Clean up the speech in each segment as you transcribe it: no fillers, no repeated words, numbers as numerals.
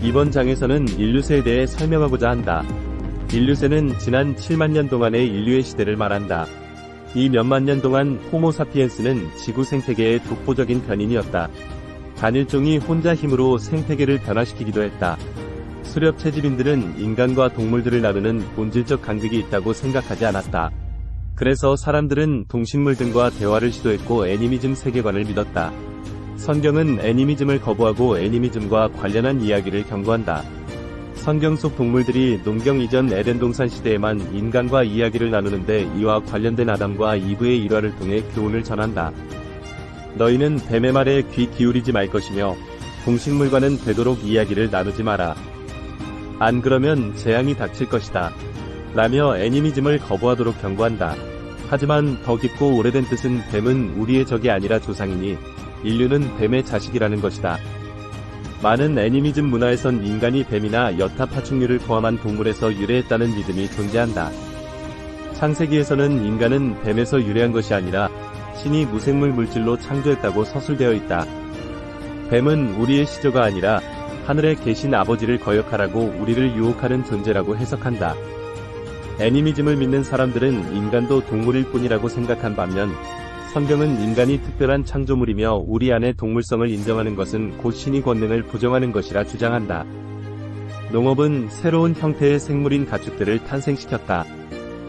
이번 장에서는 인류세에 대해 설명하고자 한다. 인류세는 지난 7만 년 동안의 인류의 시대를 말한다. 이 몇만 년 동안 호모사피엔스는 지구 생태계의 독보적인 변인이었다. 단일종이 혼자 힘으로 생태계를 변화시키기도 했다. 수렵 채집인들은 인간과 동물들을 나누는 본질적 간극이 있다고 생각하지 않았다. 그래서 사람들은 동식물 등과 대화를 시도했고 애니미즘 세계관을 믿었다. 성경은 애니미즘을 거부하고 애니미즘과 관련한 이야기를 경고한다. 성경 속 동물들이 농경 이전 에덴 동산 시대에만 인간과 이야기를 나누는데 이와 관련된 아담과 이브의 일화를 통해 교훈을 전한다. 너희는 뱀의 말에 귀 기울이지 말 것이며 동식물과는 되도록 이야기를 나누지 마라. 안 그러면 재앙이 닥칠 것이다. 라며 애니미즘을 거부하도록 경고한다. 하지만 더 깊고 오래된 뜻은 뱀은 우리의 적이 아니라 조상이니 인류는 뱀의 자식이라는 것이다. 많은 애니미즘 문화에선 인간이 뱀이나 여타 파충류를 포함한 동물에서 유래했다는 믿음이 존재한다. 창세기에서는 인간은 뱀에서 유래한 것이 아니라 신이 무생물 물질로 창조했다고 서술되어 있다. 뱀은 우리의 시조가 아니라 하늘에 계신 아버지를 거역하라고 우리를 유혹하는 존재라고 해석한다. 애니미즘을 믿는 사람들은 인간도 동물일 뿐이라고 생각한 반면 성경은 인간이 특별한 창조물이며 우리 안에 동물성을 인정하는 것은 곧 신의 권능을 부정하는 것이라 주장한다. 농업은 새로운 형태의 생물인 가축들을 탄생시켰다.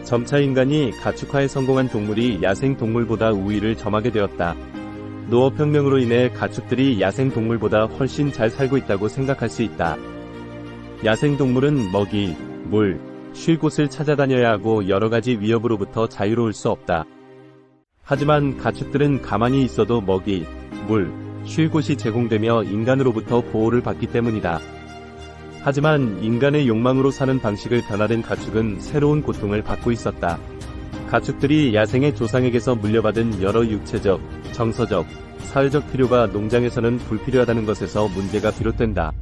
점차 인간이 가축화에 성공한 동물이 야생 동물보다 우위를 점하게 되었다. 농업혁명으로 인해 가축들이 야생 동물보다 훨씬 잘 살고 있다고 생각할 수 있다. 야생 동물은 먹이, 물, 쉴 곳을 찾아다녀야 하고 여러가지 위협으로부터 자유로울 수 없다. 하지만 가축들은 가만히 있어도 먹이, 물, 쉴 곳이 제공되며 인간으로부터 보호를 받기 때문이다. 하지만 인간의 욕망으로 사는 방식을 변화된 가축은 새로운 고통을 받고 있었다. 가축들이 야생의 조상에게서 물려받은 여러 육체적, 정서적, 사회적 필요가 농장에서는 불필요하다는 것에서 문제가 비롯된다.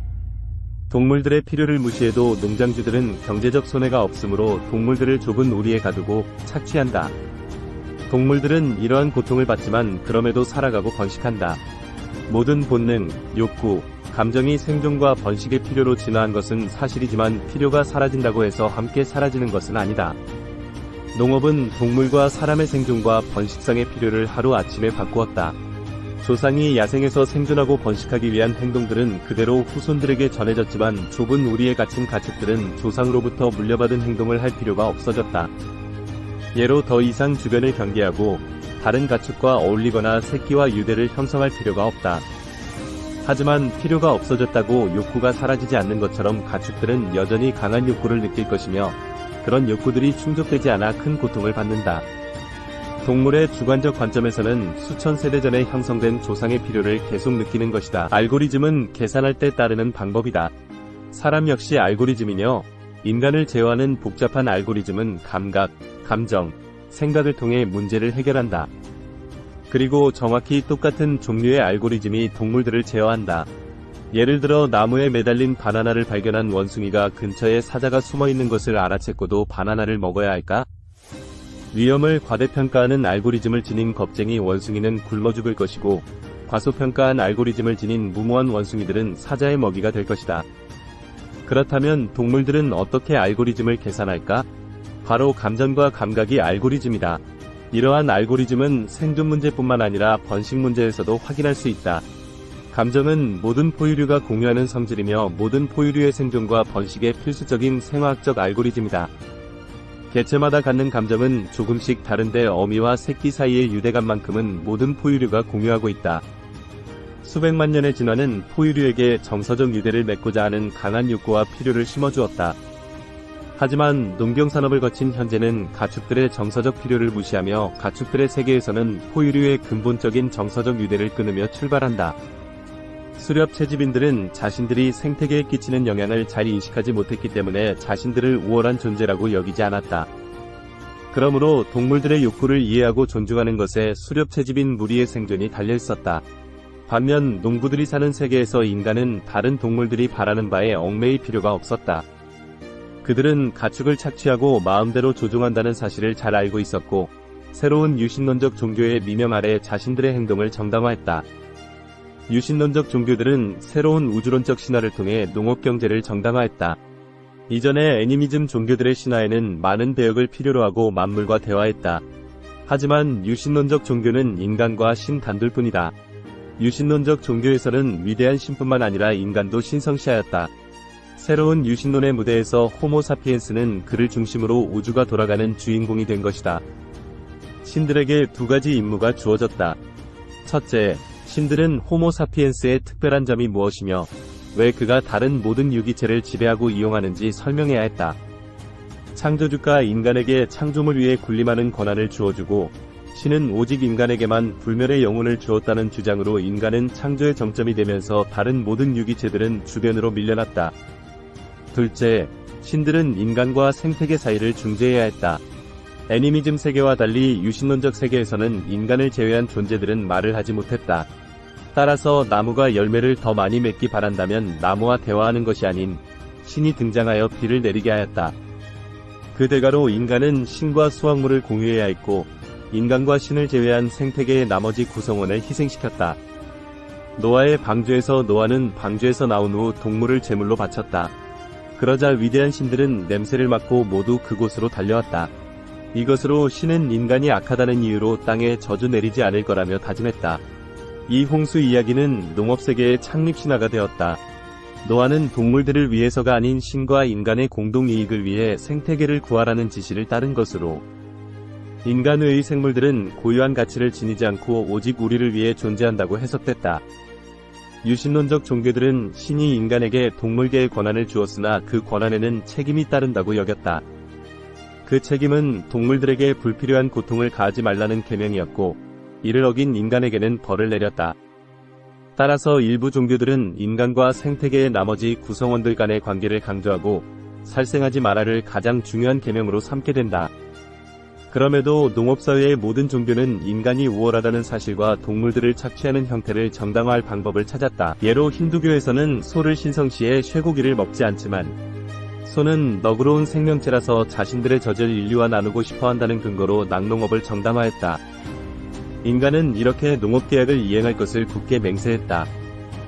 동물들의 필요를 무시해도 농장주들은 경제적 손해가 없으므로 동물들을 좁은 우리에 가두고 착취한다. 동물들은 이러한 고통을 받지만 그럼에도 살아가고 번식한다. 모든 본능, 욕구, 감정이 생존과 번식의 필요로 진화한 것은 사실이지만 필요가 사라진다고 해서 함께 사라지는 것은 아니다. 농업은 동물과 사람의 생존과 번식상의 필요를 하루아침에 바꾸었다. 조상이 야생에서 생존하고 번식하기 위한 행동들은 그대로 후손들에게 전해졌지만 좁은 우리에 갇힌 가축들은 조상으로부터 물려받은 행동을 할 필요가 없어졌다. 예로 더 이상 주변을 경계하고 다른 가축과 어울리거나 새끼와 유대를 형성할 필요가 없다. 하지만 필요가 없어졌다고 욕구가 사라지지 않는 것처럼 가축들은 여전히 강한 욕구를 느낄 것이며 그런 욕구들이 충족되지 않아 큰 고통을 받는다. 동물의 주관적 관점에서는 수천 세대 전에 형성된 조상의 필요를 계속 느끼는 것이다. 알고리즘은 계산할 때 따르는 방법이다. 사람 역시 알고리즘이며 인간을 제어하는 복잡한 알고리즘은 감각, 감정, 생각을 통해 문제를 해결한다. 그리고 정확히 똑같은 종류의 알고리즘이 동물들을 제어한다. 예를 들어 나무에 매달린 바나나를 발견한 원숭이가 근처에 사자가 숨어있는 것을 알아챘고도 바나나를 먹어야 할까? 위험을 과대평가하는 알고리즘을 지닌 겁쟁이 원숭이는 굶어 죽을 것이고 과소평가한 알고리즘을 지닌 무모한 원숭이들은 사자의 먹이가 될 것이다. 그렇다면 동물들은 어떻게 알고리즘을 계산할까? 바로 감정과 감각이 알고리즘이다. 이러한 알고리즘은 생존 문제뿐만 아니라 번식 문제에서도 확인할 수 있다. 감정은 모든 포유류가 공유하는 성질이며 모든 포유류의 생존과 번식의 필수적인 생화학적 알고리즘이다. 개체마다 갖는 감정은 조금씩 다른데 어미와 새끼 사이의 유대감만큼은 모든 포유류가 공유하고 있다. 수백만 년의 진화는 포유류에게 정서적 유대를 맺고자 하는 강한 욕구와 필요를 심어주었다. 하지만 농경산업을 거친 현재는 가축들의 정서적 필요를 무시하며 가축들의 세계에서는 포유류의 근본적인 정서적 유대를 끊으며 출발한다. 수렵 채집인들은 자신들이 생태계에 끼치는 영향을 잘 인식하지 못했기 때문에 자신들을 우월한 존재라고 여기지 않았다. 그러므로 동물들의 욕구를 이해하고 존중하는 것에 수렵 채집인 무리의 생존이 달려있었다. 반면 농부들이 사는 세계에서 인간은 다른 동물들이 바라는 바에 얽매일 필요가 없었다. 그들은 가축을 착취하고 마음대로 조종한다는 사실을 잘 알고 있었고 새로운 유신론적 종교의 미명 아래 자신들의 행동을 정당화했다. 유신론적 종교들은 새로운 우주론적 신화를 통해 농업경제를 정당화했다. 이전의 애니미즘 종교들의 신화에는 많은 배역을 필요로 하고 만물과 대화했다. 하지만 유신론적 종교는 인간과 신 단둘뿐이다. 유신론적 종교에서는 위대한 신뿐만 아니라 인간도 신성시하였다. 새로운 유신론의 무대에서 호모 사피엔스는 그를 중심으로 우주가 돌아가는 주인공이 된 것이다. 신들에게 두 가지 임무가 주어졌다. 첫째, 신들은 호모 사피엔스의 특별한 점이 무엇이며 왜 그가 다른 모든 유기체를 지배하고 이용하는지 설명해야 했다. 창조주가 인간에게 창조물 위에 군림하는 권한을 주어주고 신은 오직 인간에게만 불멸의 영혼을 주었다는 주장으로 인간은 창조의 정점이 되면서 다른 모든 유기체들은 주변으로 밀려났다. 둘째, 신들은 인간과 생태계 사이를 중재해야 했다. 애니미즘 세계와 달리 유신론적 세계에서는 인간을 제외한 존재들은 말을 하지 못했다. 따라서 나무가 열매를 더 많이 맺기 바란다면 나무와 대화하는 것이 아닌 신이 등장하여 비를 내리게 하였다. 그 대가로 인간은 신과 수확물을 공유해야 했고 인간과 신을 제외한 생태계의 나머지 구성원을 희생시켰다. 노아의 방주에서 노아는 방주에서 나온 후 동물을 제물로 바쳤다. 그러자 위대한 신들은 냄새를 맡고 모두 그곳으로 달려왔다. 이것으로 신은 인간이 악하다는 이유로 땅에 저주 내리지 않을 거라며 다짐했다. 이 홍수 이야기는 농업세계의 창립신화가 되었다. 노아는 동물들을 위해서가 아닌 신과 인간의 공동이익을 위해 생태계를 구하라는 지시를 따른 것으로 인간 외의 생물들은 고유한 가치를 지니지 않고 오직 우리를 위해 존재한다고 해석됐다. 유신론적 종교들은 신이 인간에게 동물계의 권한을 주었으나 그 권한에는 책임이 따른다고 여겼다. 그 책임은 동물들에게 불필요한 고통을 가하지 말라는 계명이었고 이를 어긴 인간에게는 벌을 내렸다. 따라서 일부 종교들은 인간과 생태계의 나머지 구성원들 간의 관계를 강조하고 살생하지 마라를 가장 중요한 계명으로 삼게 된다. 그럼에도 농업사회의 모든 종교는 인간이 우월하다는 사실과 동물들을 착취하는 형태를 정당화할 방법을 찾았다. 예로 힌두교에서는 소를 신성시해 쇠고기를 먹지 않지만 소는 너그러운 생명체라서 자신들의 젖을 인류와 나누고 싶어한다는 근거로 낙농업을 정당화했다. 인간은 이렇게 농업계약을 이행할 것을 굳게 맹세했다.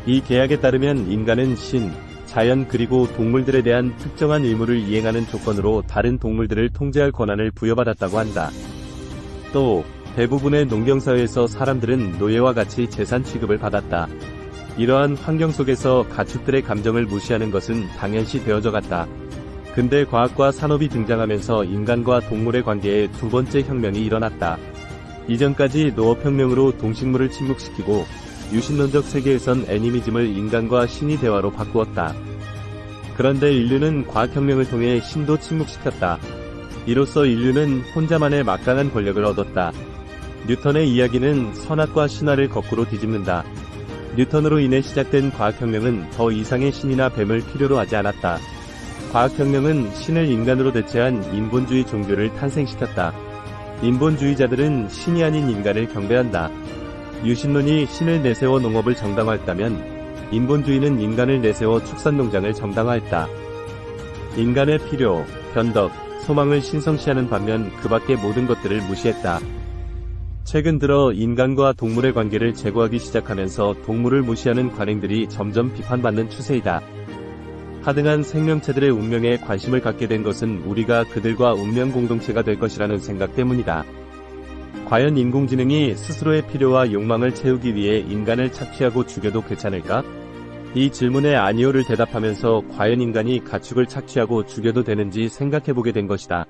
이 계약에 따르면 인간은 신, 자연 그리고 동물들에 대한 특정한 의무를 이행하는 조건으로 다른 동물들을 통제할 권한을 부여받았다고 한다. 또 대부분의 농경사회에서 사람들은 노예와 같이 재산 취급을 받았다. 이러한 환경 속에서 가축들의 감정을 무시하는 것은 당연시 되어져 갔다. 근대 과학과 산업이 등장하면서 인간과 동물의 관계에 두 번째 혁명이 일어났다. 이전까지 농업혁명으로 동식물을 침묵시키고 유신론적 세계에선 애니미즘을 인간과 신이 대화로 바꾸었다. 그런데 인류는 과학혁명을 통해 신도 침묵시켰다. 이로써 인류는 혼자만의 막강한 권력을 얻었다. 뉴턴의 이야기는 선악과 신화를 거꾸로 뒤집는다. 뉴턴으로 인해 시작된 과학혁명은 더 이상의 신이나 뱀을 필요로 하지 않았다. 과학혁명은 신을 인간으로 대체한 인본주의 종교를 탄생시켰다. 인본주의자들은 신이 아닌 인간을 경배한다. 유신론이 신을 내세워 농업을 정당화했다면 인본주의는 인간을 내세워 축산농장을 정당화했다. 인간의 필요, 변덕, 소망을 신성시하는 반면 그 밖의 모든 것들을 무시했다. 최근 들어 인간과 동물의 관계를 제고하기 시작하면서 동물을 무시하는 관행들이 점점 비판받는 추세이다. 하등한 생명체들의 운명에 관심을 갖게 된 것은 우리가 그들과 운명 공동체가 될 것이라는 생각 때문이다. 과연 인공지능이 스스로의 필요와 욕망을 채우기 위해 인간을 착취하고 죽여도 괜찮을까? 이 질문에 아니오를 대답하면서 과연 인간이 가축을 착취하고 죽여도 되는지 생각해보게 된 것이다.